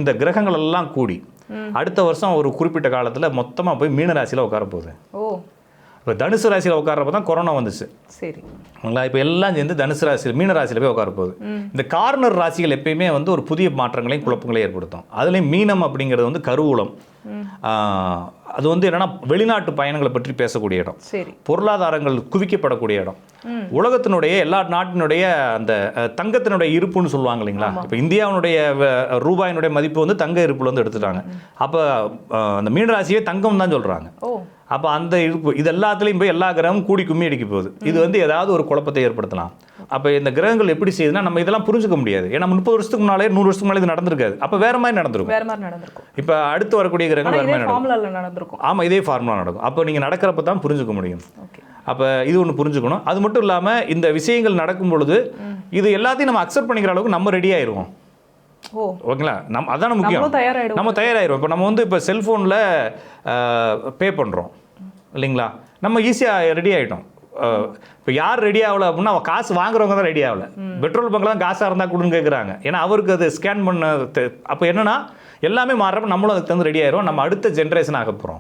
இந்த கிரகங்கள் எல்லாம் கூடி அடுத்த வருஷம் ஒரு குறிப்பிட்ட காலத்தில் மொத்தமாக போய் மீன ராசியில் உட்கார போகுது. இப்போ தனுசு ராசியில் உட்காரப்போ தான் கொரோனா வந்துச்சு. சரி, இப்போ எல்லாம் சேர்ந்து தனுசு ராசியில் மீன ராசியில் போய் உட்கார போகுது. இந்த கார்னர் ராசிகள் எப்பயுமே வந்து ஒரு புதிய மாற்றங்களையும் குழப்பங்களையும் ஏற்படுத்தும். அதுலேயும் மீனம் அப்படிங்கிறது வந்து கருவூலம். அது வந்து என்னன்னா வெளிநாட்டு பயணங்களை பற்றி பேசக்கூடிய இடம், பொருளாதாரங்கள் குவிக்கப்படக்கூடிய இடம், உலகத்தினுடைய எல்லா நாட்டினுடைய அந்த தங்கத்தினுடைய இருப்புன்னு சொல்லுவாங்க இல்லைங்களா. இப்போ இந்தியாவினுடைய ரூபாயினுடைய மதிப்பு வந்து தங்க இருப்புல வந்து எடுத்துட்டாங்க. அப்போ அந்த மீனராசியே தங்கம் தான் சொல்கிறாங்க. அப்போ அந்த இருப்பு இது எல்லாத்துலேயும் போய் எல்லா கிரகமும் கூடி கும்மி அடிக்க போகுது. இது வந்து ஏதாவது ஒரு குழப்பத்தை ஏற்படுத்தலாம். அப்போ இந்த கிரகங்கள் எப்படி செய்யுதுன்னா நம்ம இதெல்லாம் புரிஞ்சுக்க முடியாது. ஏன்னா 30 வருஷத்துக்கு முன்னாலே 100 வருஷத்துக்கு முன்னாலே இது நடந்திருக்காது. அப்போ வேற மாதிரி நடந்திருக்கும். இப்போ அடுத்து வரக்கூடிய கிரகங்கள் வேற மாதிரி நடந்திருக்கும். ஆமாம், இதே ஃபார்முலா நடக்கும். அப்போ நீங்கள் நடக்கிறப்ப தான் புரிஞ்சுக்க முடியும். அப்போ இது ஒன்று புரிஞ்சுக்கணும். அது மட்டும் இல்லாமல் இந்த விஷயங்கள் நடக்கும் பொழுது இது எல்லாத்தையும் நம்ம அக்செப்ட் பண்ணிக்கிற அளவுக்கு நம்ம ரெடி ஆயிடுவோம். ஓகேங்களா, அதான் முக்கியம். நம்ம தயாராகிடுவோம். இப்போ நம்ம வந்து இப்போ செல்ஃபோனில் பே பண்ணுறோம் இல்லைங்களா, நம்ம ஈஸியாக ரெடி ஆகிட்டோம். இப்போ யார் ரெடி ஆகலை அப்படின்னா அவன் காசு வாங்குறவங்க தான் ரெடி ஆகலை. பெட்ரோல் பங்க்லாம் காசாக இருந்தால் கொடுன்னு கேட்குறாங்க. ஏன்னா அவருக்கு அது ஸ்கேன் பண்ண. அப்போ என்னென்னா எல்லாமே மாறுறப்ப நம்மளும் அதுக்கு தந்து ரெடி ஆயிரும். நம்ம அடுத்த ஜென்ரேஷன் ஆக போகிறோம்.